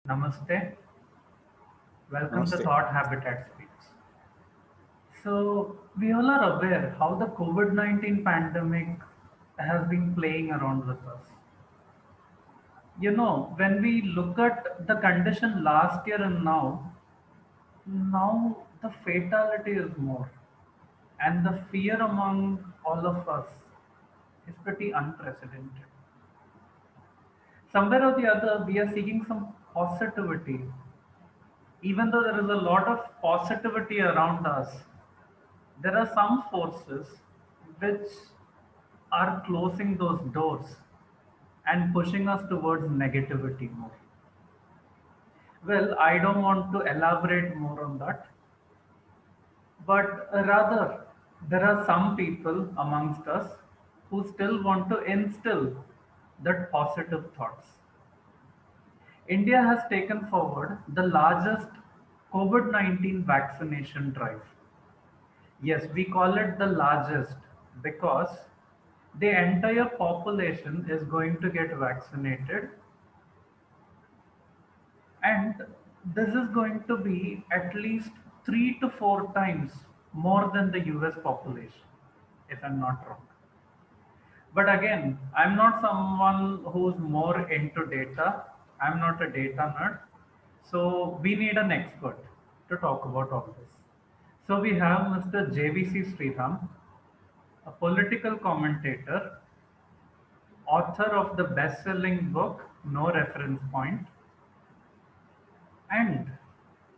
Namaste. Welcome to Namaste. Thought Habitat Speaks. So, we all are aware how the COVID 19 pandemic has been playing around with us. When we look at the condition last year and now the fatality is more, and the fear among all of us is pretty unprecedented. Somewhere or the other, we are seeking some positivity. Even though there is a lot of positivity around us, there are some forces which are closing those doors and pushing us towards negativity more. Well, I don't want to elaborate more on that, but rather, there are some people amongst us who still want to instill that positive thoughts. India has taken forward the largest COVID 19 vaccination drive. Yes, we call it the largest because the entire population is going to get vaccinated, and this is going to be at least 3 to 4 times more than the US population, if I'm not wrong. But again, I'm not someone who's more into data. I'm not a data nerd. So we need an expert to talk about all this. So we have Mr. JVC Sriram, a political commentator, author of the best-selling book No Reference Point, and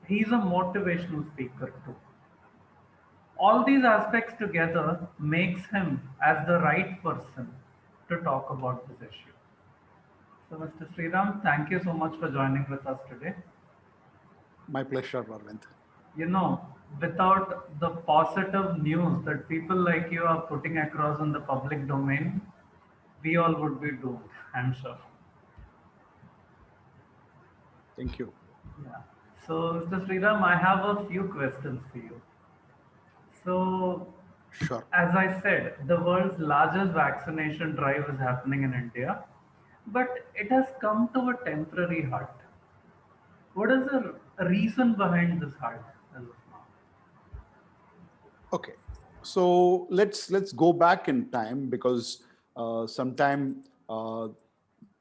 he's a motivational speaker too. All these aspects together makes him as the right person to talk about this issue. So, Mr. Sriram, thank you so much for joining with us today. My pleasure, Arvind. You know, without the positive news that people like you are putting across in the public domain, we all would be doomed, I'm sure. Thank you. Yeah. So, Mr. Sriram, I have a few questions for you. So, Sure. as I said, the world's largest vaccination drive is happening in India, but it has come to a temporary halt. What is the reason behind this halt as of now? Okay. So let's go back in time because sometime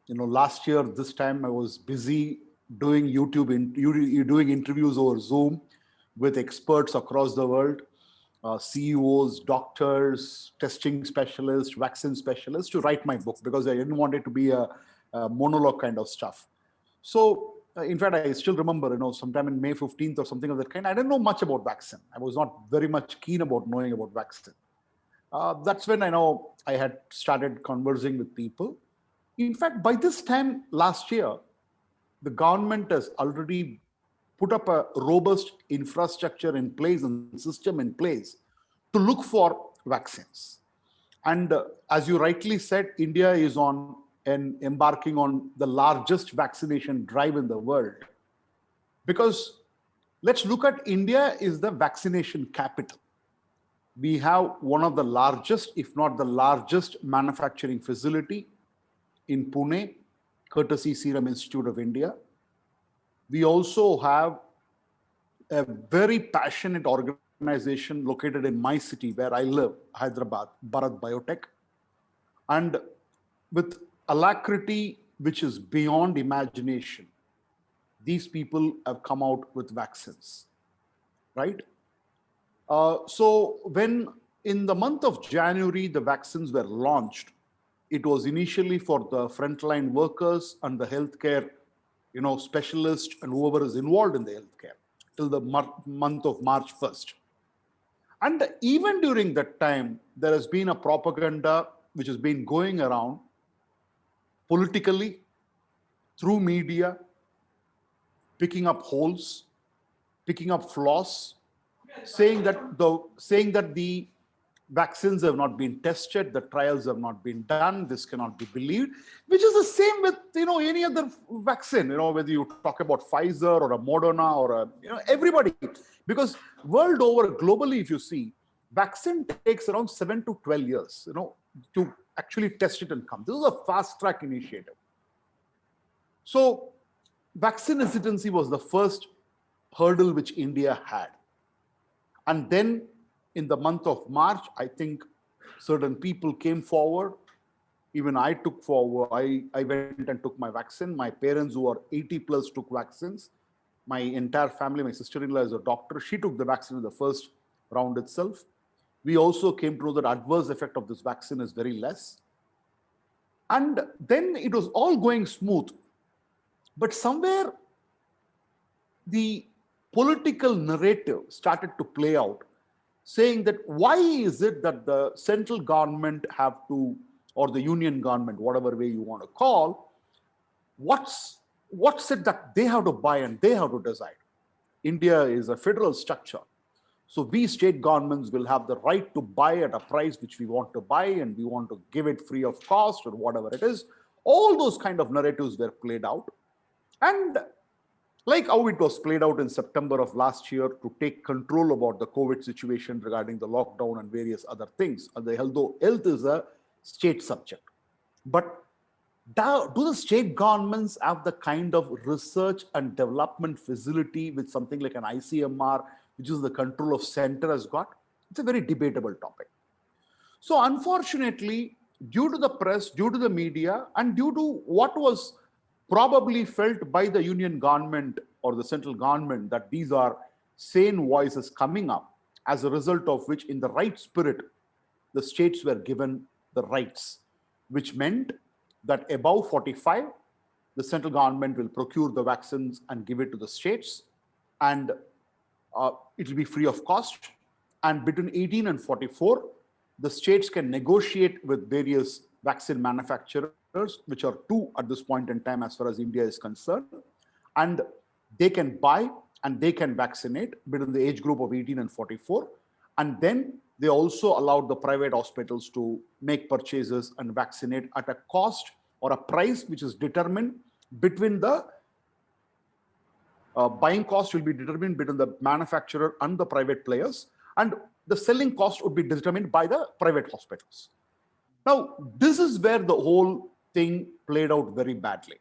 last year this time I was busy doing you doing interviews over Zoom with experts across the world, CEOs, doctors, testing specialists, vaccine specialists to write my book because I didn't want it to be a monologue kind of stuff. So, in fact, I still remember, sometime in May 15th or something of that kind, I didn't know much about vaccine. I was not very much keen about knowing about vaccine. That's when I know I had started conversing with people. In fact, by this time last year, the government has already put up a robust infrastructure in place and system in place to look for vaccines. And as you rightly said, India is on and embarking on the largest vaccination drive in the world because let's look at India is the vaccination capital. We have one of the largest, if not the largest, manufacturing facility in Pune, courtesy Serum Institute of India. We also have a very passionate organization located in my city where I live, Hyderabad, Bharat Biotech. And with alacrity which is beyond imagination, these people have come out with vaccines, right? So when in the month of January the vaccines were launched, it was initially for the frontline workers and the healthcare, specialists and whoever is involved in the healthcare till the month of March 1st. And even during that time, there has been a propaganda which has been going around politically through media, picking up holes, picking up flaws, saying that the vaccines have not been tested, the trials have not been done, this cannot be believed, which is the same with any other vaccine, whether you talk about Pfizer or a Moderna or everybody, because world over globally, if you see, vaccine takes around 7 to 12 years, to actually test it and come. This is a fast track initiative. So vaccine hesitancy was the first hurdle which India had. And then in the month of March, I think certain people came forward. Even I took forward, I went and took my vaccine. My parents who are 80 plus took vaccines. My entire family, my sister-in-law is a doctor. She took the vaccine in the first round itself. We also came to know that adverse effect of this vaccine is very less. And then it was all going smooth. But somewhere the political narrative started to play out, saying that why is it that the central government have to, or the union government, whatever way you want to call, what's it that they have to buy and they have to decide? India is a federal structure. So we state governments will have the right to buy at a price which we want to buy, and we want to give it free of cost or whatever it is. All those kind of narratives were played out. And like how it was played out in September of last year to take control about the COVID situation regarding the lockdown and various other things. Although health is a state subject. But do the state governments have the kind of research and development facility with something like an ICMR, which is the control of center has got? It's a very debatable topic. So unfortunately, due to the press, due to the media, and due to what was probably felt by the union government or the central government that these are sane voices coming up, as a result of which, in the right spirit, the states were given the rights, which meant that above 45, the central government will procure the vaccines and give it to the states, and it will be free of cost. And between 18 and 44, the states can negotiate with various vaccine manufacturers, which are two at this point in time as far as India is concerned, and they can buy and they can vaccinate between the age group of 18 and 44. And then they also allowed the private hospitals to make purchases and vaccinate at a cost or a price which is determined between the buying cost will be determined between the manufacturer and the private players, and the selling cost would be determined by the private hospitals. Now, this is where the whole thing played out very badly.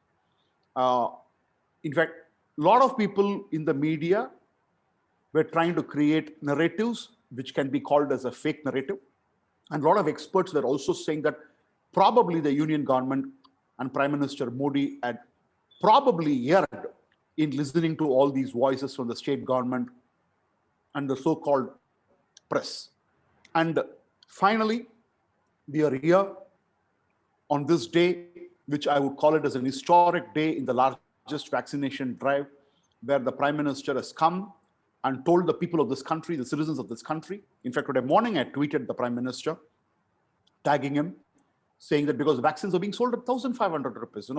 In fact, a lot of people in the media were trying to create narratives which can be called as a fake narrative. And a lot of experts were also saying that probably the union government and Prime Minister Modi had probably erred in listening to all these voices from the state government and the so-called press. And finally, we are here on this day, which I would call it as an historic day in the largest vaccination drive, where the Prime Minister has come and told the people of this country, the citizens of this country. In fact, today morning I tweeted the Prime Minister, tagging him, saying that because vaccines are being sold at 1,500 rupees.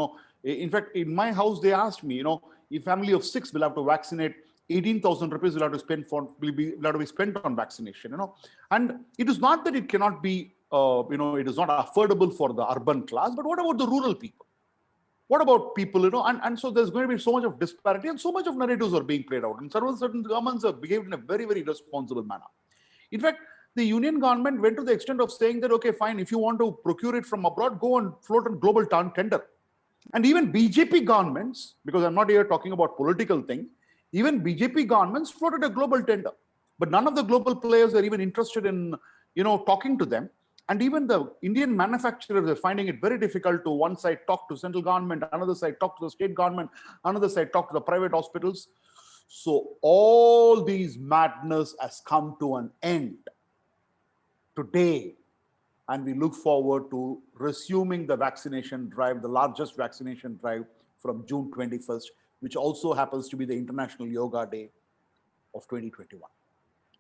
In fact, in my house, they asked me, a family of 6 will have to vaccinate, 18,000 rupees will have to spend will have to be spent on vaccination. And it is not that it cannot be, it is not affordable for the urban class, but what about the rural people? What about people, and so there's going to be so much of disparity and so much of narratives are being played out. And certain governments have behaved in a very, very responsible manner. In fact, the union government went to the extent of saying that, okay, fine, if you want to procure it from abroad, go and float a global tender. And even BJP governments, because I'm not here talking about political thing, even BJP governments floated a global tender. But none of the global players are even interested in, talking to them. And even the Indian manufacturers are finding it very difficult to one side talk to central government, another side talk to the state government, another side talk to the private hospitals. So all these madness has come to an end today. And we look forward to resuming the vaccination drive, the largest vaccination drive from June 21st, which also happens to be the International Yoga Day of 2021.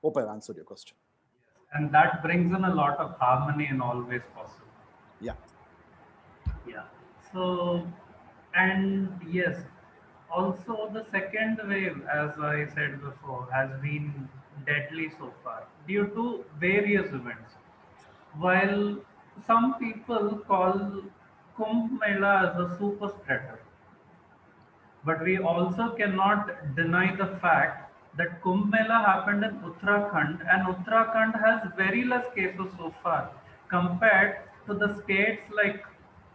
Hope I've answered your question. And that brings in a lot of harmony in all ways possible. Yeah. Yeah. So, and yes, also the second wave, as I said before, has been deadly so far due to various events. While some people call Kumbh Mela as a super spreader, but we also cannot deny the fact that Kumbh Mela happened in Uttarakhand, and Uttarakhand has very less cases so far compared to the states like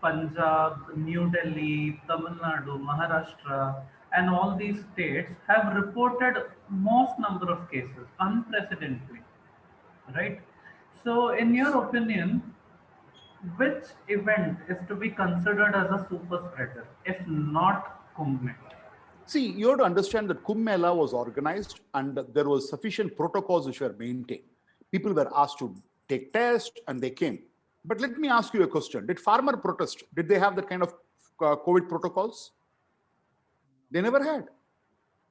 Punjab, New Delhi, Tamil Nadu, Maharashtra, and all these states have reported most number of cases, unprecedentedly, right? So, in your opinion, which event is to be considered as a super spreader, if not Kumbh Mela? See, you have to understand that Kumbh Mela was organized and there was sufficient protocols which were maintained. People were asked to take tests and they came. But let me ask you a question. Did farmer protest? Did they have that kind of COVID protocols? They never had.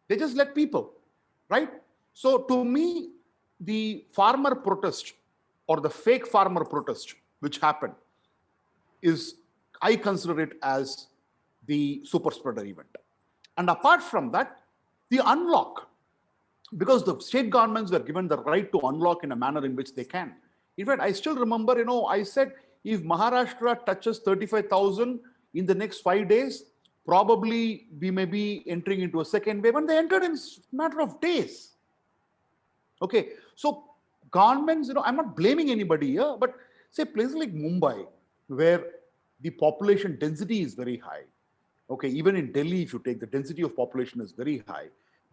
They just let people, right? So to me, the farmer protest or the fake farmer protest which happened is, I consider it as the super spreader event. And apart from that, the unlock, because the state governments were given the right to unlock in a manner in which they can. In fact, I still remember, I said if Maharashtra touches 35,000 in the next 5 days, probably we may be entering into a second wave, and they entered in a matter of days. Okay, so governments, I'm not blaming anybody here, but say places like Mumbai, where the population density is very high. Okay, even in Delhi, if you take, the density of population is very high.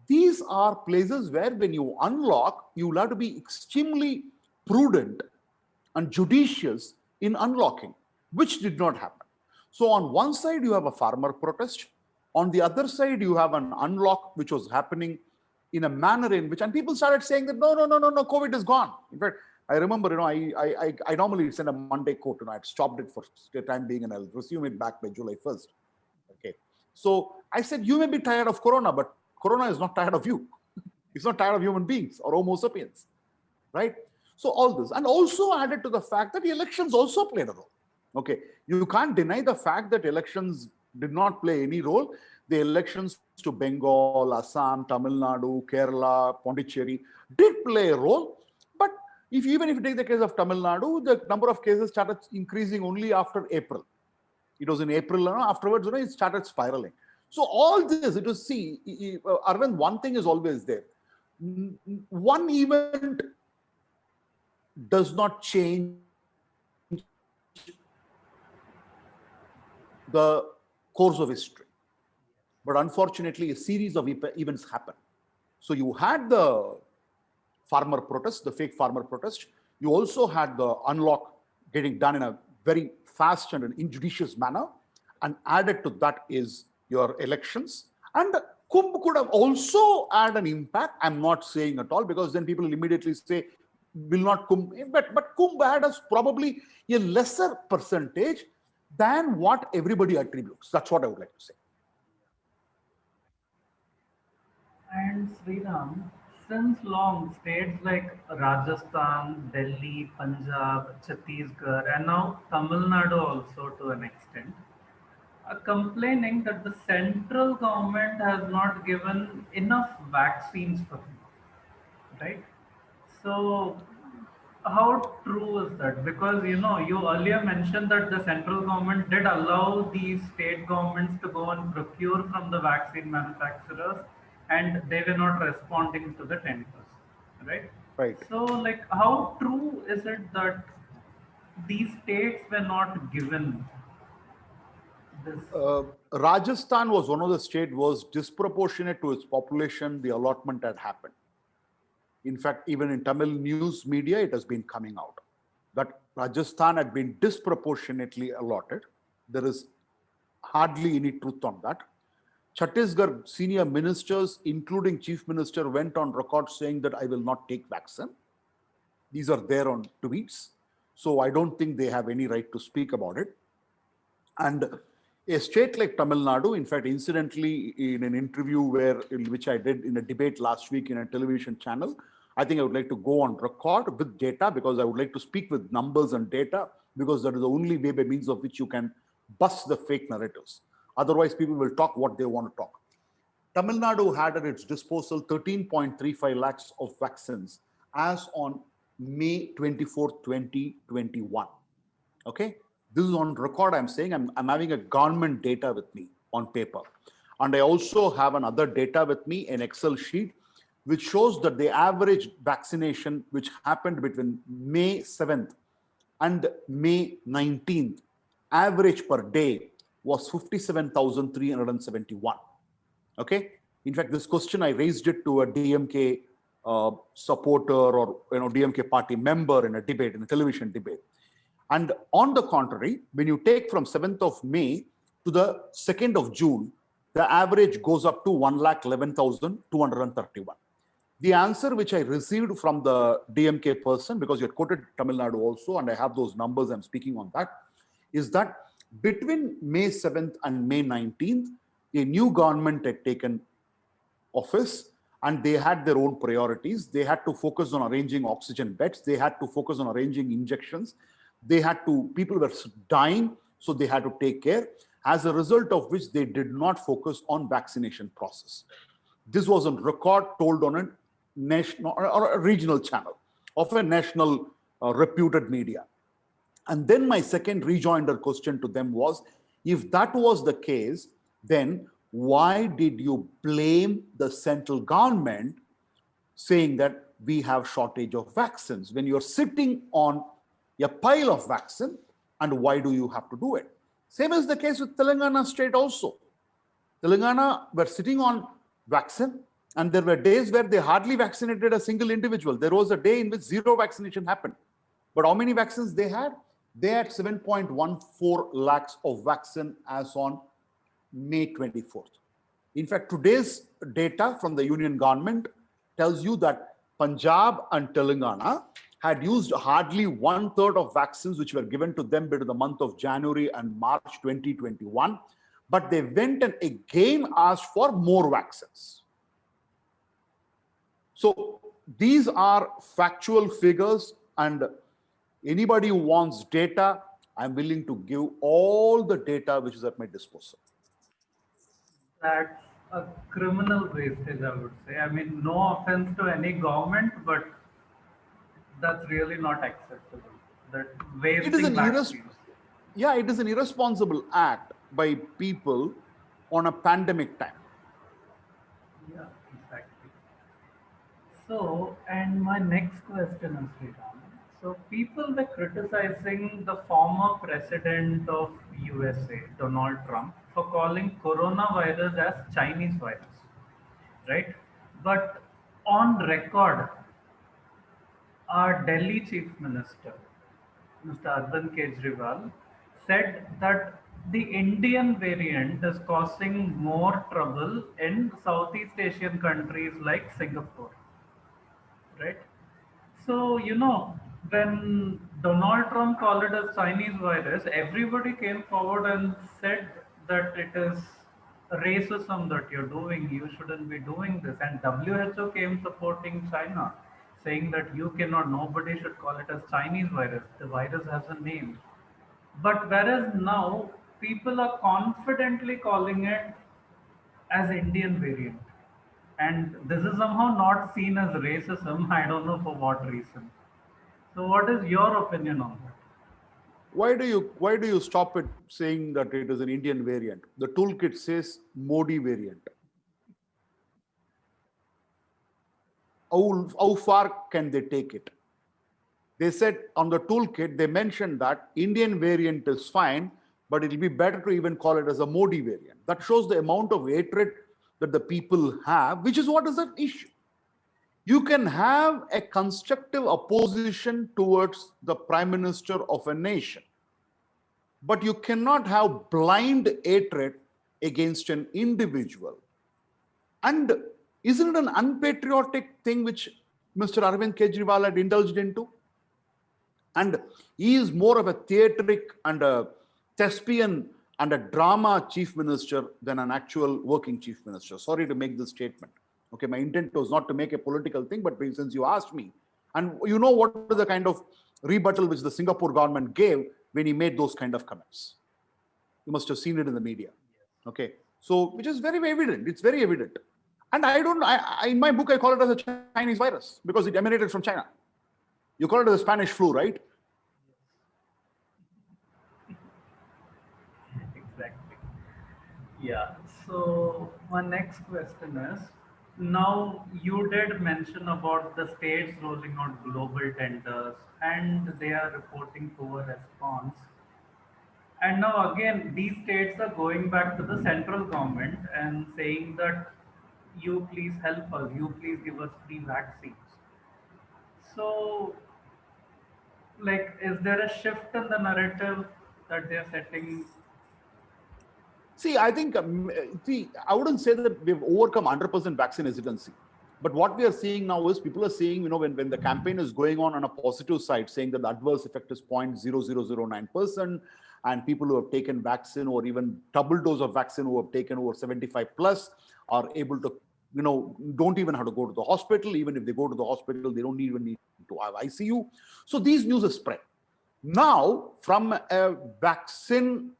These are places where when you unlock, you will have to be extremely prudent and judicious in unlocking, which did not happen. So on one side, you have a farmer protest. On the other side, you have an unlock, which was happening in a manner in which, and people started saying that, no, COVID is gone. In fact, I remember, I normally send a Monday quote, I'd stopped it for the time being, and I'll resume it back by July 1st. Okay. So I said, you may be tired of Corona, but Corona is not tired of you. It's not tired of human beings or Homo sapiens, right? So all this, and also added to the fact that the elections also played a role. Okay, you can't deny the fact that elections did not play any role. The elections to Bengal, Assam, Tamil Nadu, Kerala, Pondicherry did play a role. But even if you take the case of Tamil Nadu, the number of cases started increasing only after April. It was in April, afterwards, it started spiraling. So all this, it was, see, Arvind, one thing is always there. One event does not change the course of history. But unfortunately, a series of events happen. So you had the farmer protest, the fake farmer protest. You also had the unlock getting done in a very fast and an injudicious manner. And added to that is your elections. And Kumbh could have also had an impact. I'm not saying at all, because then people will immediately say, will not Kumbh, but Kumbh had us probably a lesser percentage than what everybody attributes. That's what I would like to say. And Sriram, since long, states like Rajasthan, Delhi, Punjab, Chhattisgarh, and now Tamil Nadu also to an extent, are complaining that the central government has not given enough vaccines for them, right? So, how true is that? Because you earlier mentioned that the central government did allow these state governments to go and procure from the vaccine manufacturers, and they were not responding to the tenders, right? Right. So, like, how true is it that these states were not given this? Rajasthan was one of the states was disproportionate to its population. The allotment had happened. In fact, even in Tamil news media, it has been coming out that Rajasthan had been disproportionately allotted. There is hardly any truth on that. Chhattisgarh senior ministers, including chief minister, went on record saying that I will not take vaccine. These are there on tweets. So I don't think they have any right to speak about it. And a state like Tamil Nadu, in fact, incidentally, in an interview which I did in a debate last week in a television channel, I think I would like to go on record with data, because I would like to speak with numbers and data, because that is the only way by means of which you can bust the fake narratives. Otherwise, people will talk what they want to talk. Tamil Nadu had at its disposal 13.35 lakhs of vaccines as on May 24, 2021. Okay. This is on record. I'm saying I'm having a government data with me on paper. And I also have another data with me, an Excel sheet, which shows that the average vaccination which happened between May 7th and May 19th, average per day was 57,371. Okay. In fact, this question I raised it to a DMK supporter or DMK party member in a debate, in a television debate. And on the contrary, when you take from 7th of May to the 2nd of June, the average goes up to 1,11,231. The answer which I received from the DMK person, because you had quoted Tamil Nadu also, and I have those numbers, I'm speaking on that, is that between May 7th and May 19th, a new government had taken office and they had their own priorities. They had to focus on arranging oxygen beds. They had to focus on arranging injections. People were dying, so they had to take care. As a result of which, they did not focus on vaccination process. This was on record, told on a national or a regional channel of a national reputed media. And then my second rejoinder question to them was, if that was the case, then why did you blame the central government saying that we have shortage of vaccines when you're sitting on a pile of vaccine, and why do you have to do it? Same is the case with Telangana state also. Telangana were sitting on vaccine, and there were days where they hardly vaccinated a single individual. There was a day in which zero vaccination happened. But how many vaccines they had? They had 7.14 lakhs of vaccine as on May 24th. In fact, today's data from the union government tells you that Punjab and Telangana had used hardly 1/3 of vaccines which were given to them between the month of January and March 2021. But they went and again asked for more vaccines. So these are factual figures, and anybody who wants data, I'm willing to give all the data which is at my disposal. That's a criminal wastage, I would say. I mean, no offense to any government, but that's really not acceptable. That wasting vaccines. Yeah, it is an irresponsible act by people on a pandemic time. Yeah, exactly. So, and my next question is, Sriram. So, people were criticizing the former president of USA, Donald Trump, for calling coronavirus as Chinese virus, right? But on record, our Delhi Chief Minister, Mr. Arvind Kejriwal, said that the Indian variant is causing more trouble in Southeast Asian countries like Singapore, right? So, when Donald Trump called it a Chinese virus, everybody came forward and said that it is racism that you're doing. You shouldn't be doing this. And WHO came supporting China, saying that you cannot, nobody should call it as Chinese virus. The virus has a name. But whereas now people are confidently calling it as Indian variant. And this is somehow not seen as racism. I don't know for what reason. So, what is your opinion on that? Why do you stop it saying that it is an Indian variant? The toolkit says Modi variant. How far can they take it? They said on the toolkit, they mentioned that Indian variant is fine, but it'll be better to even call it as a Modi variant. That shows the amount of hatred that the people have, which is what is an issue. You can have a constructive opposition towards the prime minister of a nation, but you cannot have blind hatred against an individual. And isn't it an unpatriotic thing which Mr. Arvind Kejriwal had indulged into? And he is more of a theatric and a thespian and a drama chief minister than an actual working chief minister. Sorry to make this statement. Okay, my intent was not to make a political thing, but since you asked me, and you know what is the kind of rebuttal which the Singapore government gave when he made those kind of comments. You must have seen it in the media. Okay, so which is very evident. It's very evident. And in my book, I call it as a Chinese virus because it emanated from China. You call it the Spanish flu, right? Exactly. Yeah. So my next question is, now you did mention about the states rolling out global tenders and they are reporting poor response. And now again, these states are going back to the central government and saying that you please help us, you please give us free vaccines. So, like, is there a shift in the narrative that they're setting? See, I think, see, I wouldn't say that we've overcome 100% vaccine hesitancy. But what we are seeing now is people are saying, when the campaign is going on a positive side, saying that the adverse effect is 0.0009%, and people who have taken vaccine or even double dose of vaccine who have taken over 75 plus are able to, don't even have to go to the hospital. Even if they go to the hospital, they don't even need to have ICU. So these news is spread. Now, from a vaccine,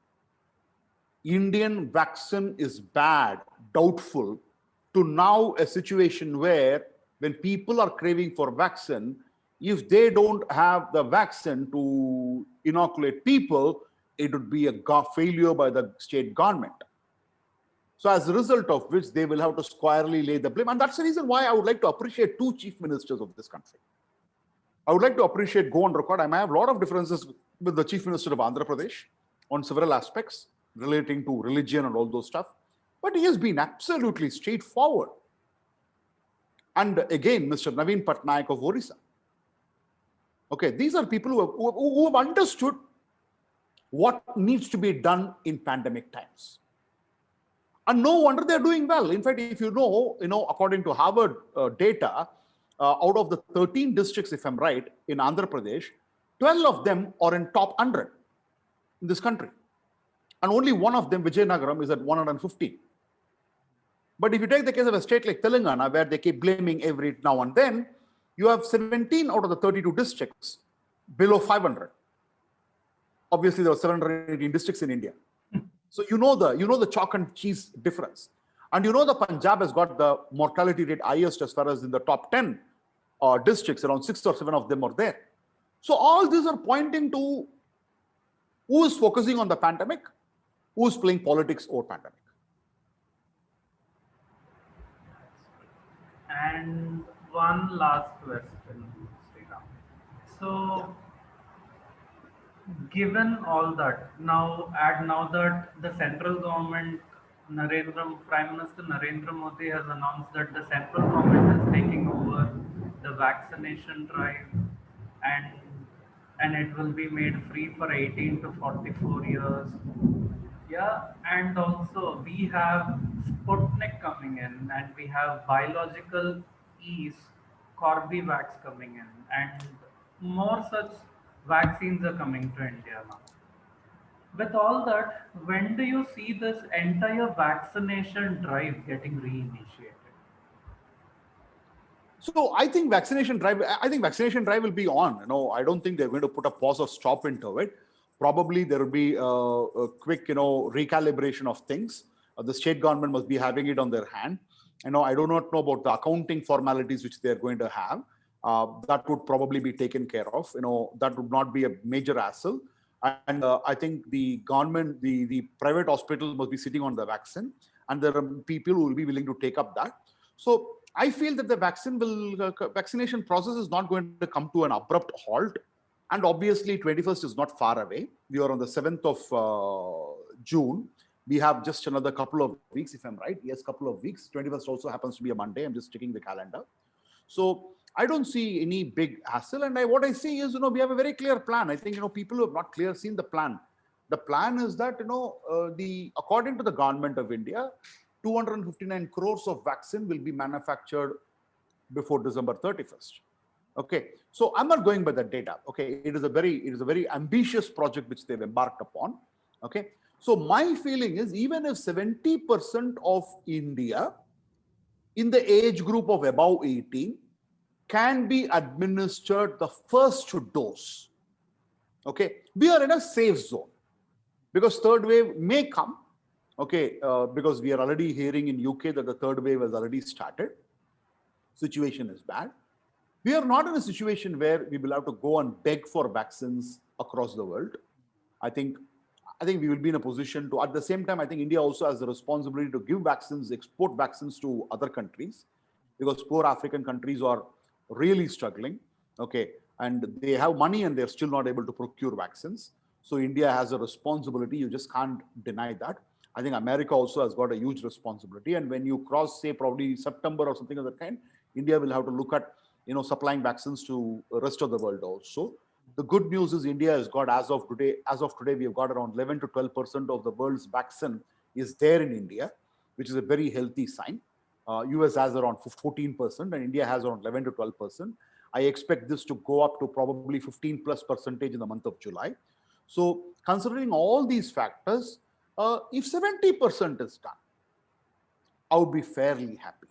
Indian vaccine is bad, doubtful, to now a situation where when people are craving for vaccine, if they don't have the vaccine to inoculate people, it would be a failure by the state government. So as a result of which, they will have to squarely lay the blame. And that's the reason why I would like to appreciate two chief ministers of this country. I would like to appreciate, go on record, I may have a lot of differences with the chief minister of Andhra Pradesh on several aspects relating to religion and all those stuff. But he has been absolutely straightforward. And again, Mr. Naveen Patnaik of Orissa. Okay, these are people who have understood what needs to be done in pandemic times. And no wonder they're doing well. In fact, if you know, according to Harvard data, out of the 13 districts, if I'm right, in Andhra Pradesh, 12 of them are in top 100 in this country. And only one of them, Vijayanagaram, is at 150. But if you take the case of a state like Telangana, where they keep blaming every now and then, you have 17 out of the 32 districts below 500. Obviously, there are 718 districts in India. So you know the chalk and cheese difference. And the Punjab has got the mortality rate highest as far as in the top 10 districts, around 6 or 7 of them are there. So all these are pointing to who is focusing on the pandemic, who is playing politics over pandemic. And one last question, Sriram. So, given all that, now that the central government, Prime Minister Narendra Modi has announced that the central government is taking over the vaccination drive, and it will be made free for 18 to 44 years. Yeah, and also we have Sputnik coming in, and we have biological E's, Corbevax coming in, and more such vaccines are coming to India now. With all that, when do you see this entire vaccination drive getting reinitiated? So I think vaccination drive will be on. I don't think they're going to put a pause or stop into it. Probably there will be a quick, recalibration of things. The state government must be having it on their hand. I do not know about the accounting formalities which they're going to have. That would probably be taken care of. That would not be a major hassle. And I think the government, the private hospitals must be sitting on the vaccine, and there are people who will be willing to take up that. So I feel that the vaccination process is not going to come to an abrupt halt. And obviously, 21st is not far away. We are on the 7th of June. We have just another couple of weeks, if I'm right. Yes, couple of weeks. 21st also happens to be a Monday. I'm just checking the calendar. So I don't see any big hassle. And what I see is, we have a very clear plan. I think, people who have not seen the plan. The plan is that, according to the government of India, 259 crores of vaccine will be manufactured before December 31st. Okay, so I'm not going by the data. Okay, it is a very ambitious project which they've embarked upon. Okay, so my feeling is, even if 70% of India in the age group of above 18 can be administered the first dose, okay, we are in a safe zone, because third wave may come. Okay, because we are already hearing in UK that the third wave has already started. Situation is bad. We are not in a situation where we will have to go and beg for vaccines across the world. I think we will be in a position to, at the same time, I think India also has the responsibility to give vaccines, export vaccines to other countries, because poor African countries are really struggling. Okay, and they have money and they're still not able to procure vaccines. So India has a responsibility. You just can't deny that. I think America also has got a huge responsibility. And when you cross, say, probably September or something of that kind, India will have to look at, supplying vaccines to the rest of the world also. The good news is India has got, as of today, we have got around 11 to 12% of the world's vaccine is there in India, which is a very healthy sign. US has around 14% and India has around 11 to 12%. I expect this to go up to probably 15 plus percentage in the month of July. So considering all these factors, if 70% is done, I would be fairly happy.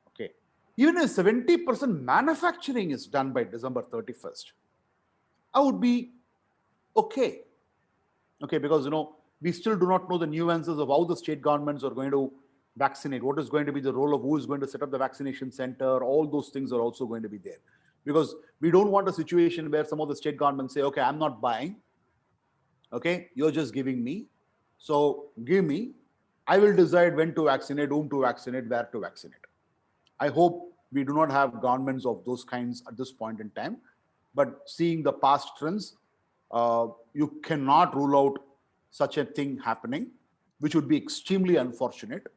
Okay. Even if 70% manufacturing is done by December 31st, I would be okay. Okay, because we still do not know the nuances of how the state governments are going to vaccinate. What is going to be the role of who is going to set up the vaccination center? All those things are also going to be there. Because we don't want a situation where some of the state governments say, okay, I'm not buying. Okay, you're just giving me. So give me. I will decide when to vaccinate, whom to vaccinate, where to vaccinate. I hope we do not have governments of those kinds at this point in time. But seeing the past trends, you cannot rule out such a thing happening, which would be extremely unfortunate.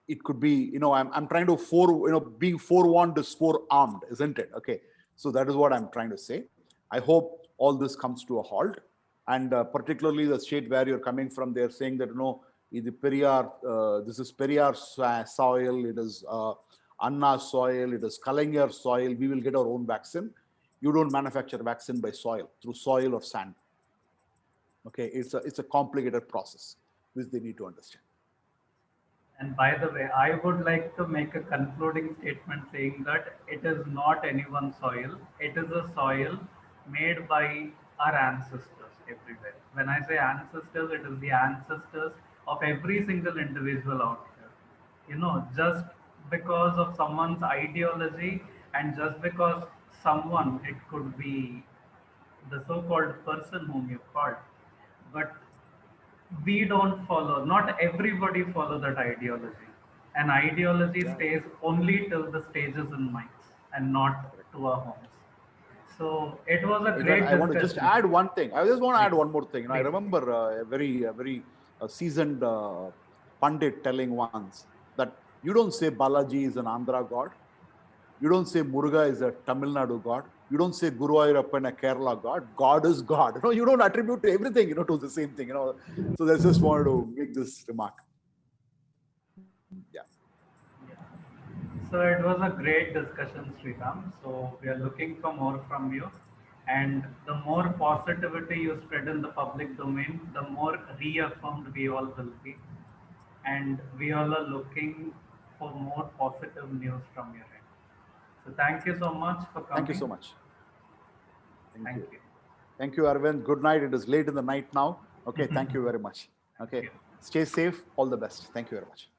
It could be, I'm trying to being forewarned is forearmed, isn't it? Okay. So that is what I'm trying to say. I hope all this comes to a halt. And particularly the state where you're coming from, they're saying that, the Periyar, this is Periyar soil, it is Anna soil, it is Kalaignar soil, we will get our own vaccine. You don't manufacture vaccine by soil, through soil or sand. Okay, it's a complicated process, which they need to understand. And by the way, I would like to make a concluding statement saying that it is not anyone's soil. It is a soil made by our ancestors everywhere. When I say ancestors, it is the ancestors of every single individual out there. Just because of someone's ideology and just because someone, it could be the so-called person whom you called, but we don't follow, not everybody follow that ideology. An ideology Yeah, stays only till the stages in minds and not correct. to our homes. So it was a Exactly. great I want to just discussion. add one thing. I just want to Please, add one more thing. I please. remember a very seasoned pundit telling once that you don't say Balaji is an Andhra god. You don't say Muruga is a Tamil Nadu god. You don't say Guru Ayurappan a Kerala god. God is God. You don't attribute everything, to the same thing. So I just wanted to make this remark. Yeah. So it was a great discussion, Sriram. So we are looking for more from you. And the more positivity you spread in the public domain, the more reaffirmed we all will be. And we all are looking for more positive news from your end. So thank you so much for Thank you coming. so much. Thank Thank you. you. Thank you, Arvind. Good night. It is late in the night now. Okay. Thank you very much. Thank Okay. you. Stay safe. All the best. Thank you very much.